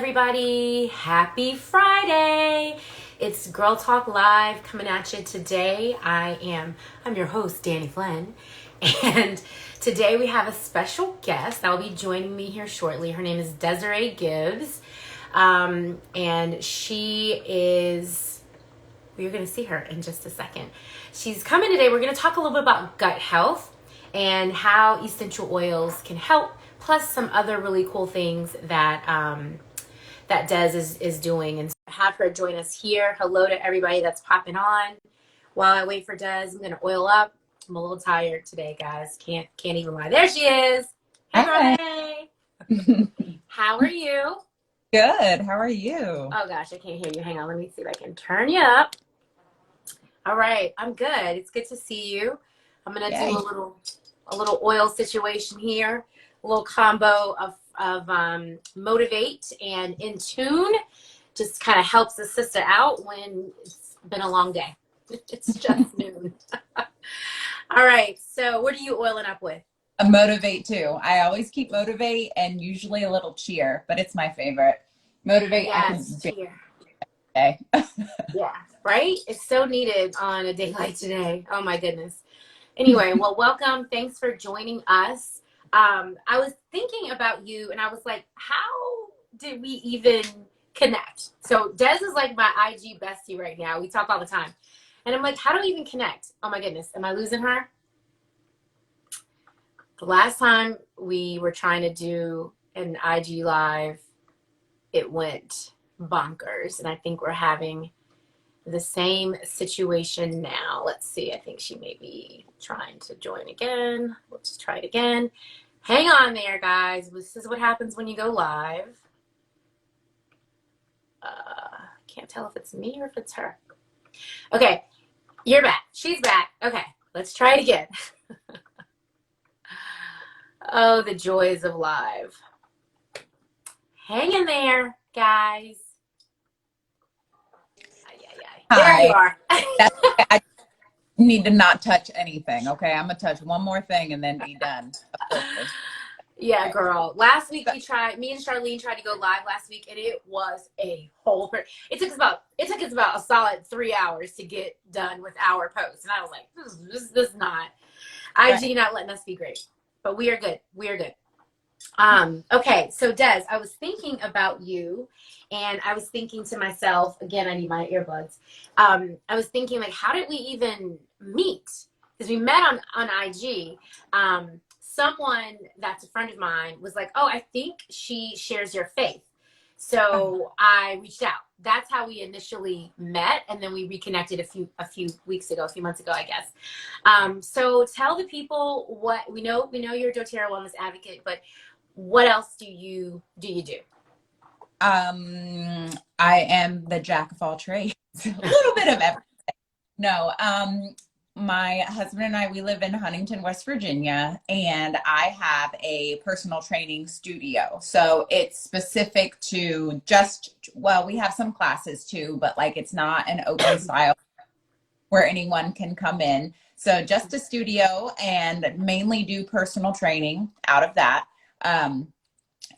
everybody. Happy Friday. It's Girl Talk Live coming at you today. I'm your host, Danny Flynn. And today we have a special guest that will be joining me here shortly. Her name is Desiree Gibbs. And she is, you're going to see her in just a second. She's coming today. We're going to talk a little bit about gut health and how essential oils can help, plus some other really cool things that that Des is doing. And so have her join us here. Hello to everybody that's popping on. While I wait for Des, I'm going to oil up. I'm a little tired today, guys. Can't even lie. There she is. Hey. How are you? Good. How are you? Oh gosh, I can't hear you. Hang on. Let me see if I can turn you up. All right. I'm good. It's good to see you. I'm going to do a little oil situation here. A little combo of motivate and in tune. Just kind of helps the sister out when it's been a long day. It's just noon. All right. So what are you oiling up with? A motivate too. I always keep motivate and usually a little cheer, but it's my favorite. Motivate. Yes, cheer. Okay. Yeah, right? It's so needed on a day like today. Oh my goodness. Anyway, well, welcome. Thanks for joining us. I was thinking about you and I was like, how did we even connect? So Des is like my IG bestie right now. We talk all the time. And I'm like, how do we even connect? Oh my goodness. Am I losing her? The last time we were trying to do an IG live, it went bonkers. And I think we're having the same situation now. Let's see. I think she may be trying to join again. Let's try it again. Hang on there, guys. This is what happens when you go live. Can't tell if it's me or if it's her. Okay, you're back. She's back. Okay, let's try it again. Oh, the joys of live. Hang in there, guys. There you are. I need to not touch anything. Okay, I'm gonna touch one more thing and then be done. Yeah, girl. Last week me and Charlene tried to go live last week, and it was a whole. It took us about a solid 3 hours to get done with our post, and I was like, this is not IG not letting us be great, but we are good. We are good. Okay, so Des, I was thinking about you, and I was thinking to myself, again, I need my earbuds. I was thinking, like, how did we even meet? Because we met on IG. Someone that's a friend of mine was like, oh, I think she shares your faith. So I reached out. That's how we initially met, and then we reconnected a few months ago, I guess. So tell the people what we know. We know you're a dōTERRA wellness advocate, but what else do you do? I am the jack of all trades. A little bit of everything. No, my husband and I, we live in Huntington, West Virginia, and I have a personal training studio. So it's specific to we have some classes too, but like it's not an open style where anyone can come in. So just a studio, and mainly do personal training out of that.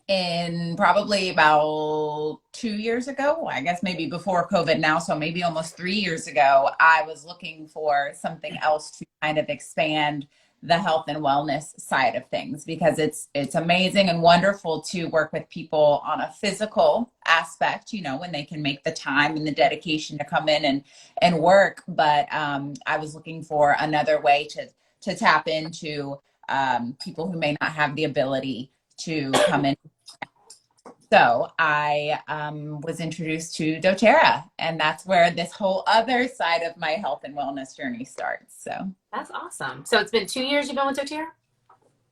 In probably about 2 years ago, I guess maybe before COVID now, so maybe almost 3 years ago, I was looking for something else to kind of expand the health and wellness side of things, because it's amazing and wonderful to work with people on a physical aspect, when they can make the time and the dedication to come in and work. But I was looking for another way to tap into people who may not have the ability to come in. So I was introduced to dōTERRA, and that's where this whole other side of my health and wellness journey starts. So that's awesome. So it's been 2 years you've been with dōTERRA?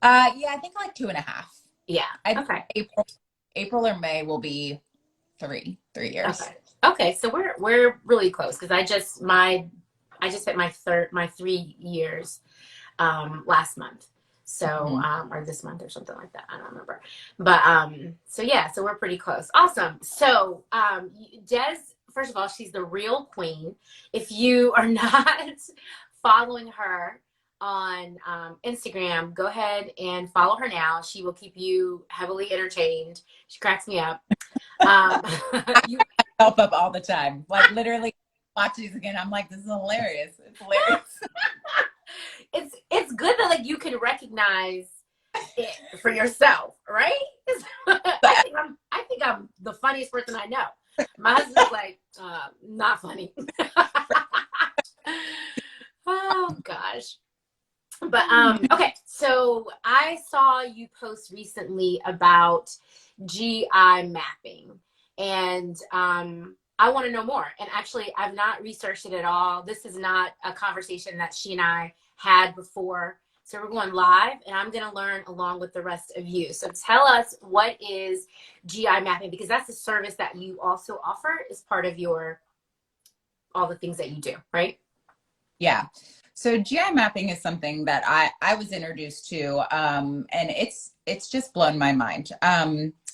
Yeah, I think like 2.5. Yeah. Okay. April or May will be 3 years. Okay. So we're really close, because I just hit my 3 years last month. So, or this month or something like that. I don't remember. But, so yeah, so we're pretty close. Awesome. So, Des, first of all, she's the real queen. If you are not following her on Instagram, go ahead and follow her now. She will keep you heavily entertained. She cracks me up. Um, you, Help up all the time. Like literally watch these again. I'm like, this is hilarious. It's hilarious. it's good that like you can recognize it for yourself, right? I think I'm the funniest person I know. My husband's like, not funny. Oh gosh. But okay, so I saw you post recently about GI mapping, and I want to know more. And actually, I've not researched it at all. This is not a conversation that she and I had before. So we're going live, and I'm going to learn along with the rest of you. So tell us, what is GI mapping? Because that's a service that you also offer as part of your all the things that you do, right? Yeah. So GI mapping is something that I was introduced to, and it's just blown my mind.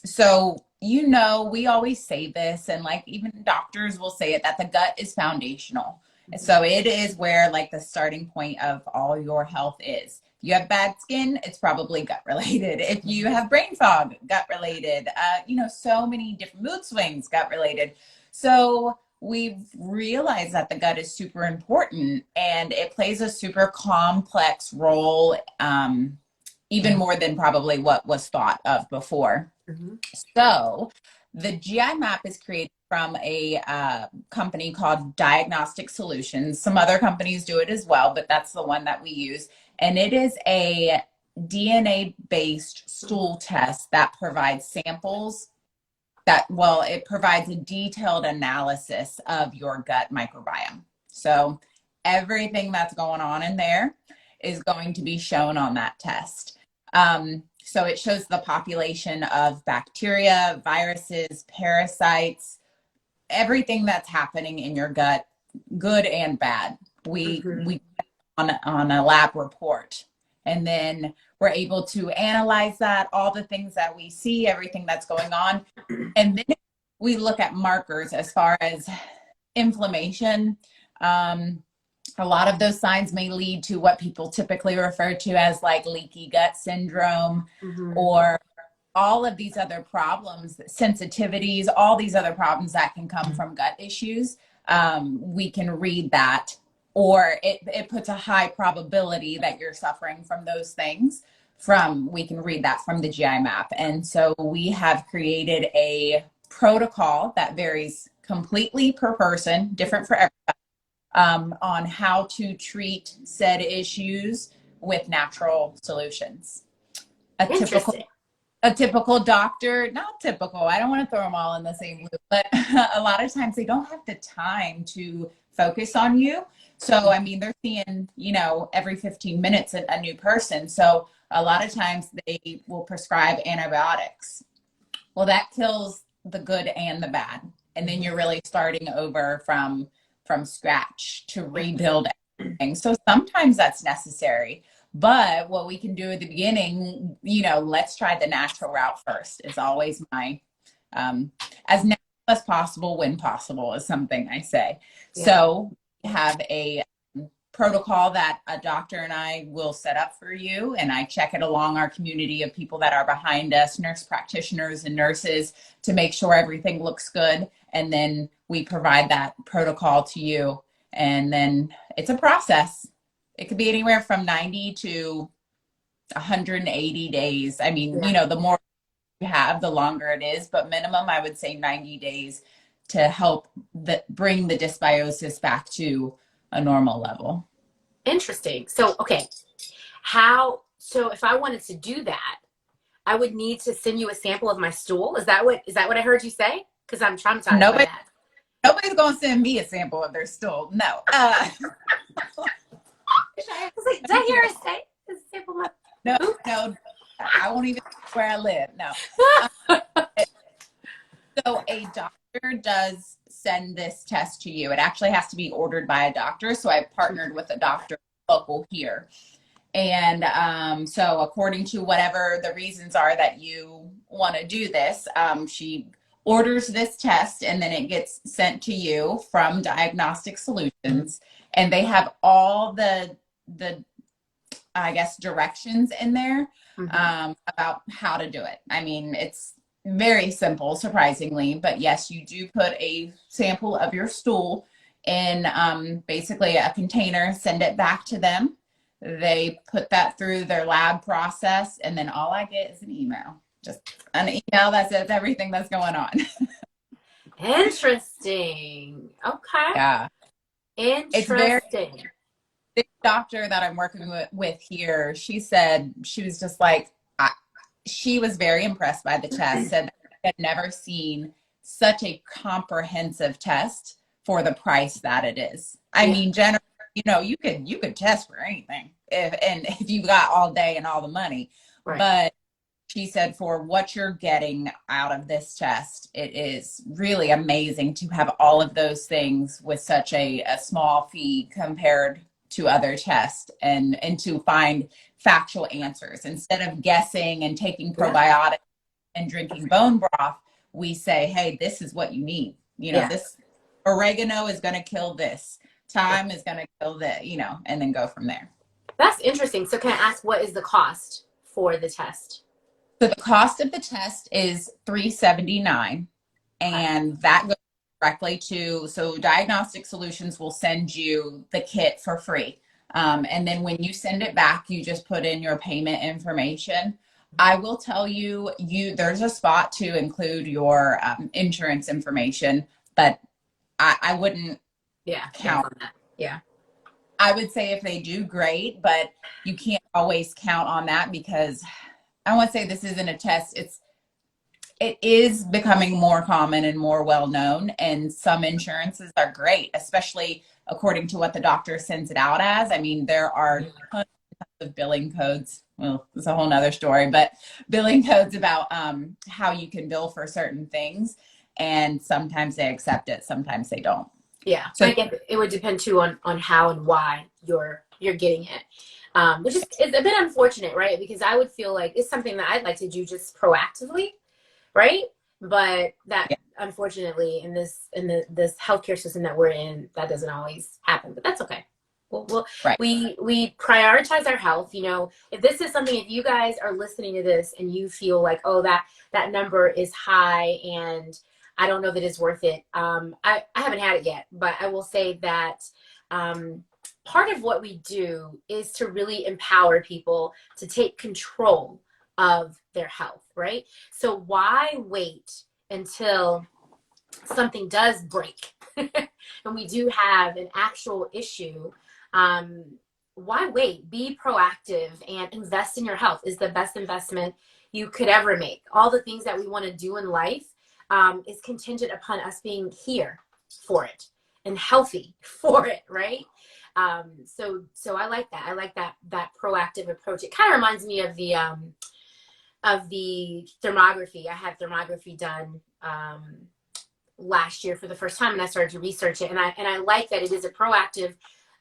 So we always say this, and like even doctors will say it, that the gut is foundational. And so it is where like the starting point of all your health is. If you have bad skin, it's probably gut related. If you have brain fog, gut related. So many different mood swings, gut related. So we've realized that the gut is super important and it plays a super complex role, even more than probably what was thought of before. Mm-hmm. So the GI map is created from a company called Diagnostic Solutions. Some other companies do it as well, but that's the one that we use. And it is a DNA-based stool test that provides samples it provides a detailed analysis of your gut microbiome. So everything that's going on in there is going to be shown on that test. So it shows the population of bacteria, viruses, parasites, everything that's happening in your gut, good and bad. We on a lab report. And then we're able to analyze that, all the things that we see, everything that's going on. And then we look at markers as far as inflammation. A lot of those signs may lead to what people typically refer to as like leaky gut syndrome, or all of these other problems, sensitivities, all these other problems that can come from gut issues. We can read that, or it puts a high probability that you're suffering from those things. We can read that from the GI map. And so we have created a protocol that varies completely per person, different for everybody, on how to treat said issues with natural solutions. A typical doctor, not typical, I don't want to throw them all in the same loop, but a lot of times they don't have the time to focus on you. So, I mean, they're seeing, every 15 minutes a new person. So a lot of times they will prescribe antibiotics. Well, that kills the good and the bad. And then you're really starting over from scratch to rebuild everything. So sometimes that's necessary. But what we can do at the beginning, let's try the natural route first, is always my, as natural as possible when possible is something I say. Yeah. So we have a protocol that a doctor and I will set up for you, and I check it along our community of people that are behind us, nurse practitioners and nurses, to make sure everything looks good. And then we provide that protocol to you. And then it's a process. It could be anywhere from 90 to 180 days. I mean, the more you have, the longer it is, but minimum, I would say 90 days to help bring the dysbiosis back to a normal level. Interesting. So, okay. So if I wanted to do that, I would need to send you a sample of my stool. Is that what I heard you say? Because I'm traumatized by that. Nobody's going to send me a sample of their stool. No. I was like, did I hear her say a sample of my... No. I won't even where I live. No. So a doctor does send this test to you. It actually has to be ordered by a doctor. So I've partnered with a doctor local here. And so according to whatever the reasons are that you want to do this, she orders this test, and then it gets sent to you from Diagnostic Solutions. And they have all the I guess, directions in there about how to do it. I mean, it's very simple, surprisingly, but yes, you do put a sample of your stool in basically a container, send it back to them. They put that through their lab process, and then all I get is an email. Just an email that says everything that's going on. Interesting. Okay. Yeah. It's very, Interesting. the doctor that I'm working with here, she said, she was just like, she was very impressed by the test, said had never seen such a comprehensive test for the price that it is. I mean, generally, you could test for anything if you got all day and all the money. Right. But she said for what you're getting out of this test, it is really amazing to have all of those things with such a small fee compared to other tests, and to find factual answers instead of guessing and taking probiotics and drinking bone broth. We say, hey, this is what you need. This oregano is going to kill this. Thyme is going to kill the, and then go from there. That's interesting. So can I ask, what is the cost for the test? So the cost of the test is $379, and that goes directly to, so Diagnostic Solutions will send you the kit for free. And then when you send it back, you just put in your payment information. I will tell you, there's a spot to include your insurance information, but I wouldn't count on that. Yeah. I would say if they do, great, but you can't always count on that, because I want to say this isn't a test. It is becoming more common and more well known, and some insurances are great, especially according to what the doctor sends it out as. I mean, there are tons of billing codes. Well, it's a whole nother story, but billing codes about how you can bill for certain things, and sometimes they accept it, sometimes they don't. Yeah, so I guess it would depend too on how and why you're getting it, which is a bit unfortunate, right? Because I would feel like it's something that I'd like to do just proactively, right? But that unfortunately in this healthcare system that we're in, that doesn't always happen. But that's okay. We prioritize our health. If this is something, if you guys are listening to this and you feel like, oh, that number is high and I don't know that it's worth it. I haven't had it yet, but I will say that part of what we do is to really empower people to take control of their health, right? So why wait until something does break and we do have an actual issue? Why wait? Be proactive and invest in your health is the best investment you could ever make. All the things that we want to do in life is contingent upon us being here for it and healthy for it, right? So I like that. I like that proactive approach. It kind of reminds me of the thermography. I had thermography done last year for the first time, and I started to research it. And I like that it is a proactive,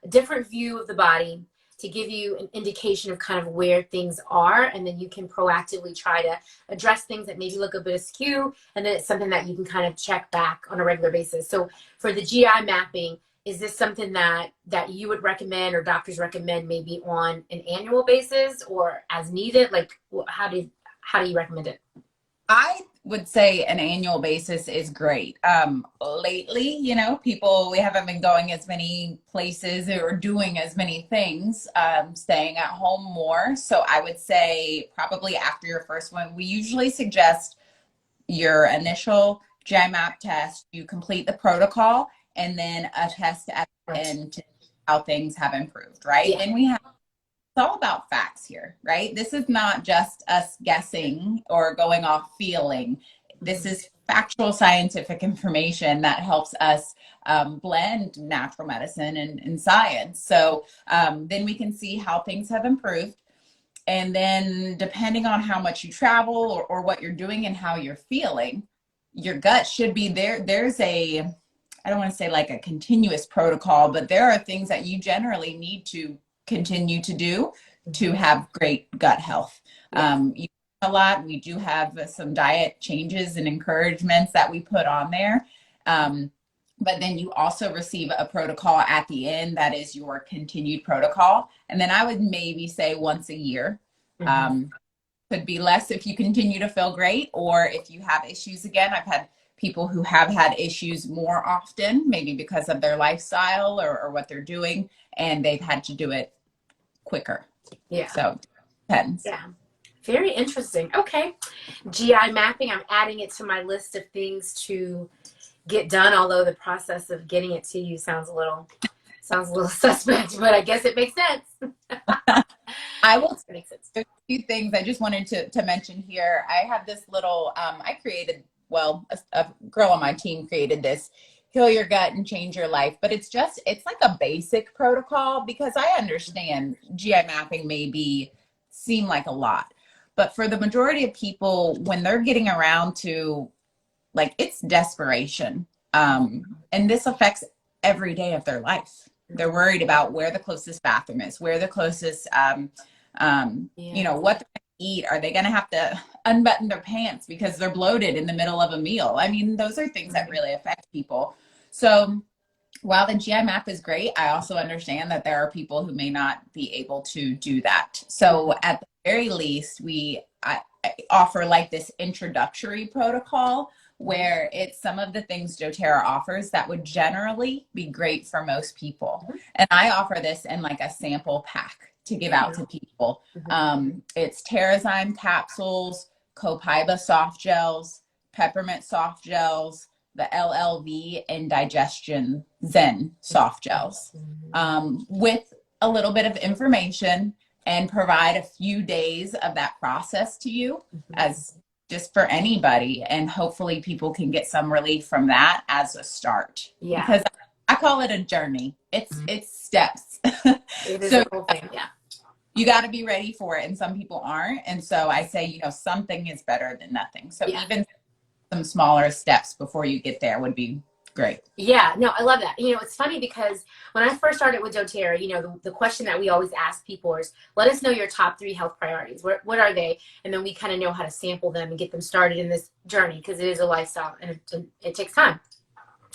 different view of the body to give you an indication of kind of where things are, and then you can proactively try to address things that maybe look a bit askew, and then it's something that you can kind of check back on a regular basis. So for the GI mapping, is this something that you would recommend or doctors recommend maybe on an annual basis or as needed? Like, how do you recommend it? I would say an annual basis is great. Lately, we haven't been going as many places or doing as many things, staying at home more. So I would say probably after your first one, we usually suggest your initial GI map test, you complete the protocol, and then a test at the end to see how things have improved, right? Yeah. And it's all about facts here, right? This is not just us guessing or going off feeling. This is factual scientific information that helps us blend natural medicine and science. So then we can see how things have improved. And then depending on how much you travel or what you're doing and how you're feeling, your gut should be there. There's I don't want to say like a continuous protocol, but there are things that you generally need to continue to do to have great gut health. You a lot. We do have some diet changes and encouragements that we put on there. But then you also receive a protocol at the end that is your continued protocol. And then I would maybe say once a year. could be less if you continue to feel great, or if you have issues again. I've had people who have had issues more often, maybe because of their lifestyle or what they're doing, and they've had to do it quicker. Yeah. So depends. Yeah. Very interesting. Okay. GI mapping, I'm adding it to my list of things to get done, although the process of getting it to you sounds a little suspect, but I guess it makes sense. I will It makes sense. a few things I just wanted to mention here. I have this little, I created, well, a girl on my team created this Heal Your Gut and Change Your Life, but it's like a basic protocol, because I understand GI mapping seem like a lot, but for the majority of people, when they're getting around to, like, it's desperation. And this affects every day of their life. They're worried about where the closest bathroom is, where the closest, you know, what they're going to eat. Are they going to have to unbutton their pants because they're bloated in the middle of a meal? I mean, those are things that really affect people. So while the GI map is great, I also understand that there are people who may not be able to do that. So at the very least, I offer like this introductory protocol where it's some of the things doTERRA offers that would generally be great for most people. And I offer this in like a sample pack to give out to people. It's Terrazyme capsules, copaiba soft gels, peppermint soft gels, the LLV, and Digestion Zen soft gels, with a little bit of information, and provide a few days of that process to you as just for anybody. And hopefully people can get some relief from that as a start. Yeah. Because I call it a journey. It's steps. It is So a whole thing. Yeah. you got to be ready for it. And some people aren't. And so I say, you know, something is better than nothing. So even some smaller steps before you get there would be great. Yeah, no, I love that. You know, it's funny because when I first started with doTERRA, you know, the question that we always ask people is, let us know your top 3 health priorities. What are they? And then we kind of know how to sample them and get them started in this journey, because it is a lifestyle and it takes time.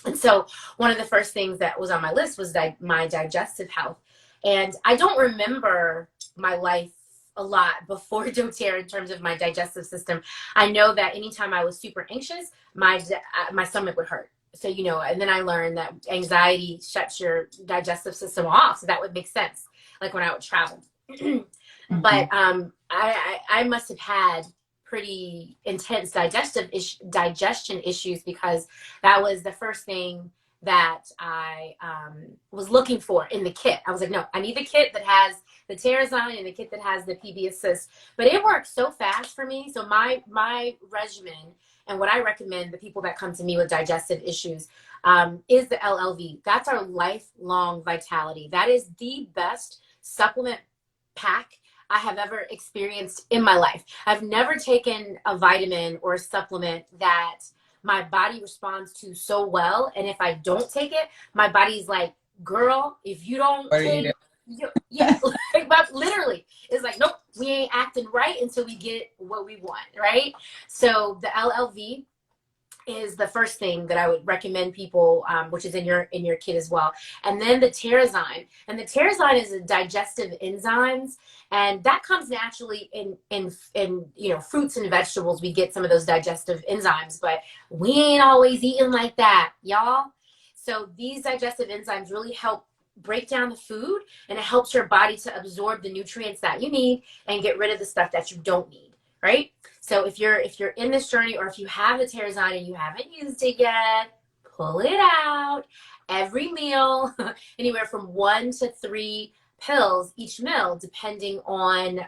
And so one of the first things that was on my list was my digestive health. And I don't remember my life a lot before doTERRA in terms of my digestive system. I know that anytime I was super anxious, my stomach would hurt. So, you know, and then I learned that anxiety shuts your digestive system off. So that would make sense, like when I would travel. But I must have had pretty intense digestion issues, because that was the first thing that I was looking for in the kit. I was like, no, I need the kit that has the Terrazyme and the kit that has the PB Assist. But it works so fast for me. So my regimen, and what I recommend the people that come to me with digestive issues, is the LLV. That's our lifelong vitality. That is the best supplement pack I have ever experienced in my life. I've never taken a vitamin or a supplement that my body responds to so well. And if I don't take it, my body's like, girl, if you don't take, yeah, like, literally, it's like, nope, we ain't acting right until we get what we want, right? So the LLV is the first thing that I would recommend people, which is in your kit as well. And then the Terrazyme, and the Terrazyme is a digestive enzymes, and that comes naturally in you know, fruits and vegetables. We get some of those digestive enzymes, but we ain't always eating like that, y'all. So these digestive enzymes really help break down the food, and it helps your body to absorb the nutrients that you need and get rid of the stuff that you don't need, right? So if you're in this journey, or if you have the Terrazyme and you haven't used it yet, pull it out. Every meal, anywhere from 1 to 3 pills each meal, depending on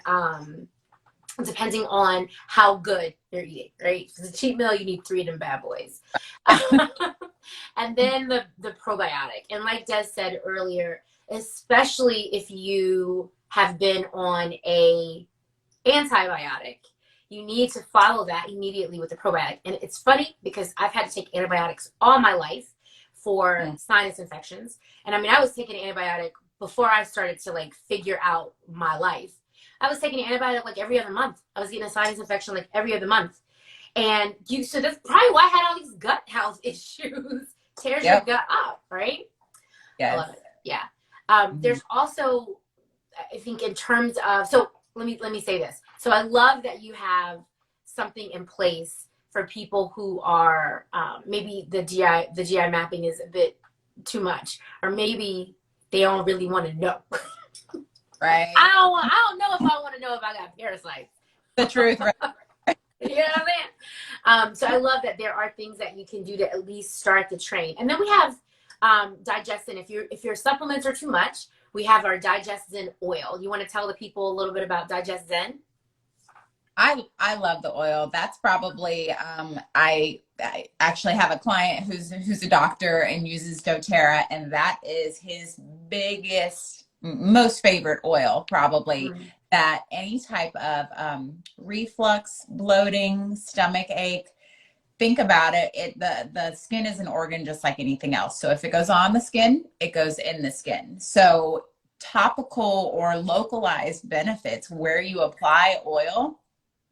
how good you're eating, right? Because a cheat meal, you need 3 of them bad boys. And then the probiotic. And like Des said earlier, especially if you have been on a antibiotic, you need to follow that immediately with the probiotic. And it's funny because I've had to take antibiotics all my life for sinus infections. And I mean, I was taking an antibiotic before I started to like figure out my life. I was taking an antibiotic like every other month. I was getting a sinus infection like every other month. And so that's probably why I had all these gut health issues. Tears your gut up, right? Yes. I love it. Yeah. There's also, I think, in terms of, so let me say this. So I love that you have something in place for people who are maybe the GI mapping is a bit too much, or maybe they don't really want to know. Right. I don't know if I want to know if I got parasites. The truth, right? You know what I mean? So I love that there are things that you can do to at least start the train. And then we have Digestin. If your supplements are too much, we have our Digestin oil. You want to tell the people a little bit about Digestin? I love the oil. That's probably I actually have a client who's a doctor and uses dōTERRA, and that is his biggest, most favorite oil probably. That any type of reflux, bloating, stomach ache, think about it. The skin is an organ just like anything else. So if it goes on the skin, it goes in the skin. So topical or localized benefits where you apply oil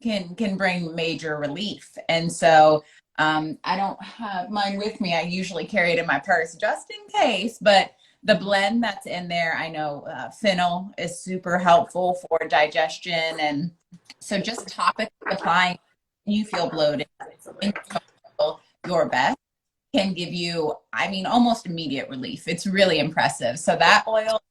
can bring major relief. And so I don't have mine with me. I usually carry it in my purse just in case, but the blend that's in there, I know fennel is super helpful for digestion. And so just topically applying, you feel bloated, and you feel your best, can give you, I mean, almost immediate relief. It's really impressive. So that oil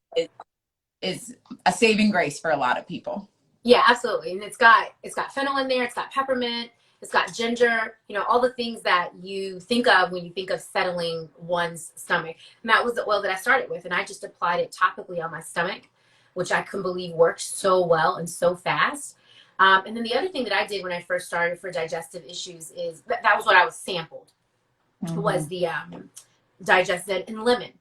is a saving grace for a lot of people. Yeah, absolutely. And it's got fennel in there. It's got peppermint. It's got ginger, you know, all the things that you think of when you think of settling one's stomach. And that was the oil that I started with. And I just applied it topically on my stomach, which I couldn't believe worked so well and so fast. And then the other thing that I did when I first started for digestive issues is that was what I was sampled, was the Digestive and lemon.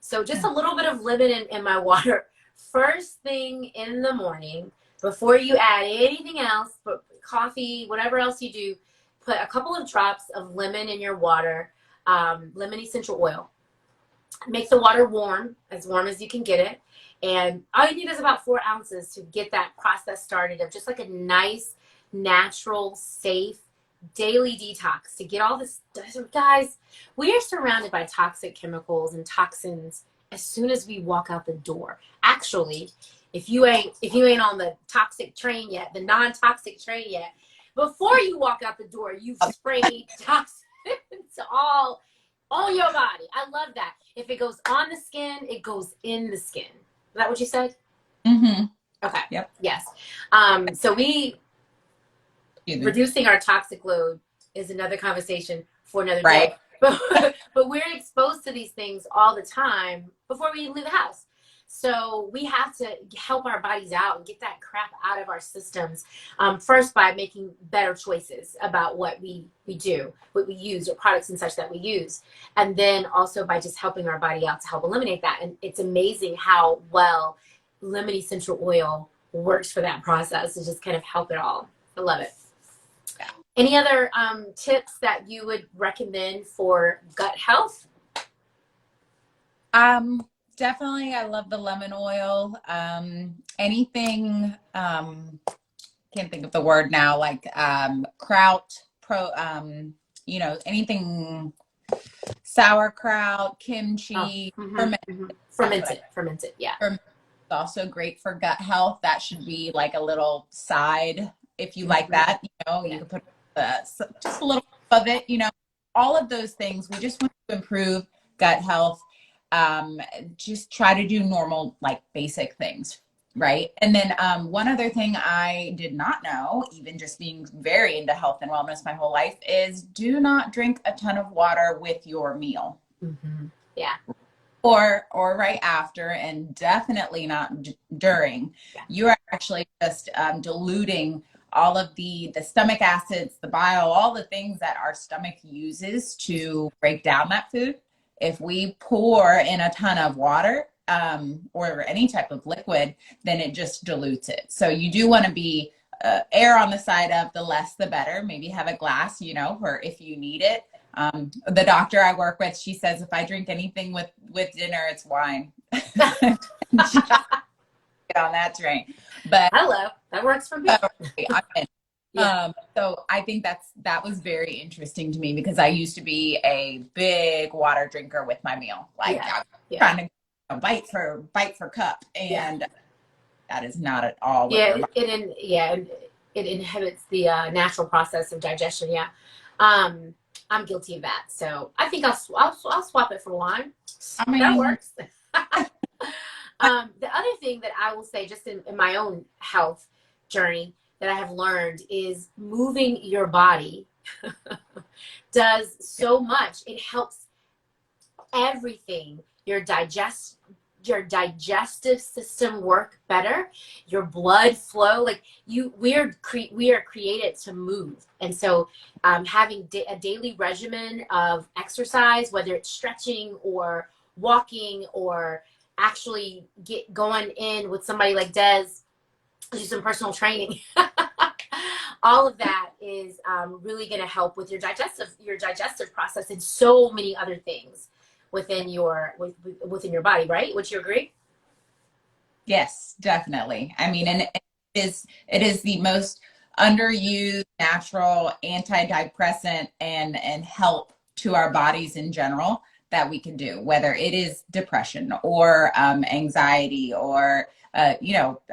So just a little bit of lemon in my water first thing in the morning. Before you add anything else, but coffee, whatever else you do, put a couple of drops of lemon in your water, lemon essential oil. Make the water warm as you can get it. And all you need is about 4 ounces to get that process started of just like a nice, natural, safe, daily detox to get all this. Guys, we are surrounded by toxic chemicals and toxins as soon as we walk out the door. Actually, if you ain't on the toxic train yet, the non-toxic train yet, before you walk out the door, you've sprayed toxins all on your body. I love that. If it goes on the skin, it goes in the skin. Is that what you said? Mm-hmm. Okay. Yep. Yes. So reducing our toxic load is another conversation for another day. But we're exposed to these things all the time before we even leave the house. So we have to help our bodies out and get that crap out of our systems. First, by making better choices about what we do, what we use, or products and such that we use. And then also by just helping our body out to help eliminate that. And it's amazing how well lemon essential oil works for that process to just kind of help it all. I love it. Yeah. Any other tips that you would recommend for gut health? Definitely. I love the lemon oil. Anything, can't think of the word now, like kraut, you know, anything sauerkraut, kimchi, fermented, yeah. Fermented. Also great for gut health. That should be like a little side if you like that, you know, you can put just a little of it, you know, all of those things. We just want to improve gut health. Just try to do normal, like basic things, right? And then one other thing I did not know, even just being very into health and wellness my whole life, is do not drink a ton of water with your meal. Yeah. Or right after, and definitely not during. You are actually just diluting all of the stomach acids, the bile, all the things that our stomach uses to break down that food. If we pour in a ton of water or any type of liquid, then it just dilutes it. So you do want to be err on the side of the less the better. Maybe have a glass, you know, for if you need it. The doctor I work with, she says if I drink anything with dinner, it's wine. Get on that train. But hello, that works for me. So I think that was very interesting to me because I used to be a big water drinker with my meal. Like trying to bite for cup, and that is not at all. it inhibits the natural process of digestion. Yeah. I'm guilty of that. So I think I'll swap it for wine. I mean, that works. The other thing that I will say, just in my own health journey, that I have learned is moving your body does so much. It helps everything. Your digestive system work better, your blood flow. Like we are created to move, and so having a daily regimen of exercise, whether it's stretching or walking or actually get going in with somebody like Des, do some personal training. All of that is really going to help with your digestive process and so many other things within your body, right? Would you agree? yes, definitely. I mean, and it is the most underused natural antidepressant and help to our bodies in general that we can do, whether it is depression or anxiety or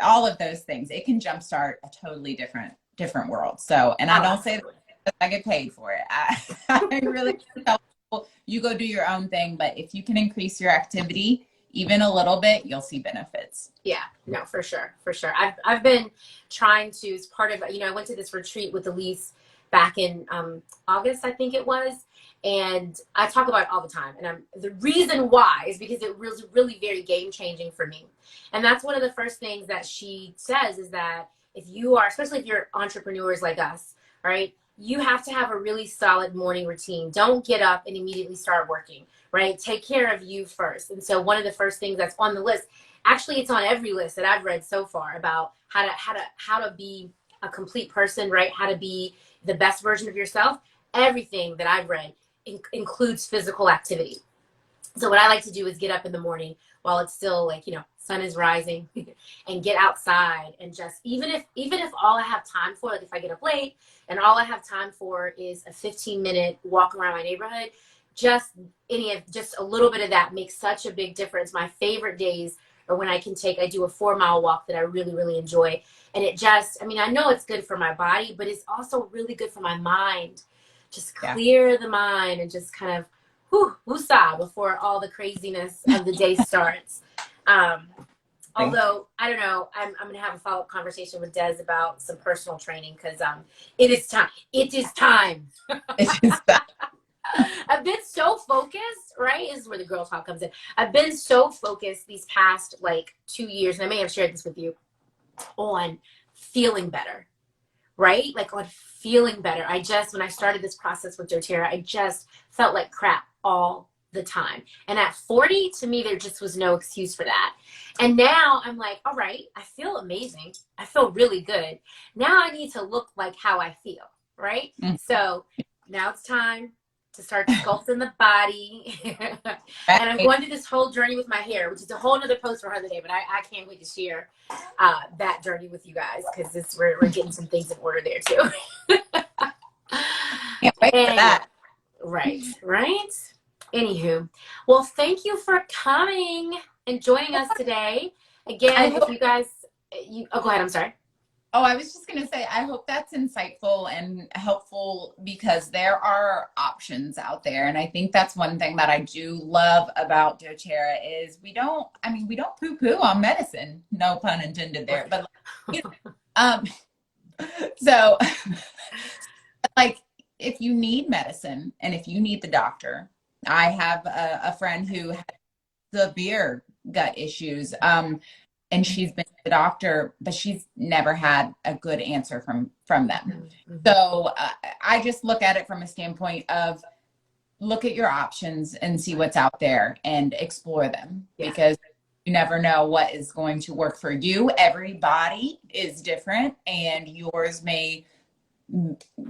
all of those things. It can jumpstart a totally different world. So, and I don't say that I get paid for it. I really tell people, you go do your own thing, but if you can increase your activity even a little bit, you'll see benefits. Yeah, no, for sure. I've been trying to, as part of, I went to this retreat with Elise back in August, I think it was. And I talk about it all the time. And the reason why is because it was really very game changing for me. And that's one of the first things that she says is that if you are, especially if you're entrepreneurs like us, right, you have to have a really solid morning routine. Don't get up and immediately start working, right? Take care of you first. And so one of the first things that's on the list, actually it's on every list that I've read so far about how to be a complete person, right? How to be the best version of yourself. Everything that I've read includes physical activity. So what I like to do is get up in the morning while it's still sun is rising and get outside and just, even if all I have time for, like if I get up late and all I have time for is a 15-minute walk around my neighborhood, just a little bit of that makes such a big difference. My favorite days are when I do a 4-mile walk that I really, really enjoy. And it just, I know it's good for my body, but it's also really good for my mind. Just clear the mind and just kind of woosah before all the craziness of the day starts. Although I don't know, I'm going to have a follow-up conversation with Des about some personal training because it is time. It is time. I've been so focused, right? This is where the girl talk comes in. I've been so focused these past 2 years, and I may have shared this with you, on feeling better, right? On feeling better. When I started this process with dōTERRA, I just felt like crap all the time. And at 40, to me, there just was no excuse for that. And now I'm like, all right, I feel amazing. I feel really good. Now I need to look like how I feel, right? Mm-hmm. So now it's time to start sculpting the body. And I'm going through this whole journey with my hair, which is a whole other post for another day, but I can't wait to share that journey with you guys because we're getting some things in order there too. Can't wait for that. Right. Anywho, well, thank you for coming and joining us today. Again, if you guys, go ahead. I'm sorry. Oh, I was just going to say, I hope that's insightful and helpful because there are options out there. And I think that's one thing that I do love about dōTERRA is we don't poo-poo on medicine. No pun intended there. But so if you need medicine and if you need the doctor, I have a friend who has severe gut issues. And she's been to the doctor, but she's never had a good answer from them. Mm-hmm. So I just look at it from a standpoint of look at your options and see what's out there and explore them because you never know what is going to work for you. Every body is different and yours may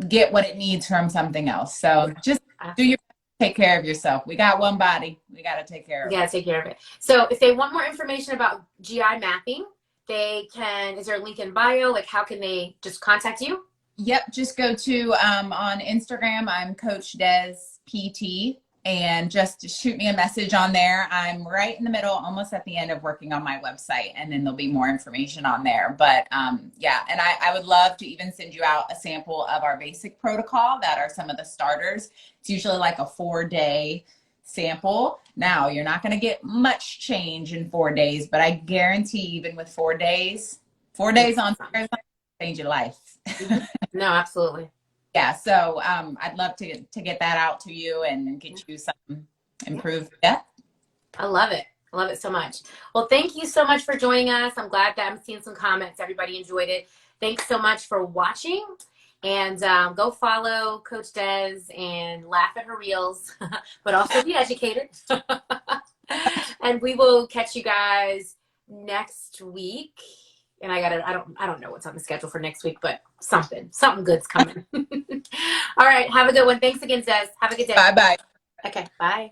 get what it needs from something else. So just take care of yourself. We got one body. We got to take care of it. Yeah, take care of it. So if they want more information about GI mapping, they can, is there a link in bio? How can they just contact you? Yep. Just go to, on Instagram, I'm Coach Des PT. and just shoot me a message on there. I'm right in the middle, almost at the end of working on my website, and then there'll be more information on there. But yeah, and I would love to even send you out a sample of our basic protocol that are some of the starters. It's usually like a 4-day sample. Now, you're not going to get much change in 4 days, but I guarantee even with 4 days, 4 days on Thursday, change your life. No, absolutely. Yeah, so I'd love to get that out to you and get you some improved. Yeah. I love it. I love it so much. Well, thank you so much for joining us. I'm glad that I'm seeing some comments. Everybody enjoyed it. Thanks so much for watching. And go follow Coach Des and laugh at her reels, but also be educated. And we will catch you guys next week. And I don't know what's on the schedule for next week, but something good's coming. All right. Have a good one. Thanks again, Des. Have a good day. Bye-bye. Okay. Bye.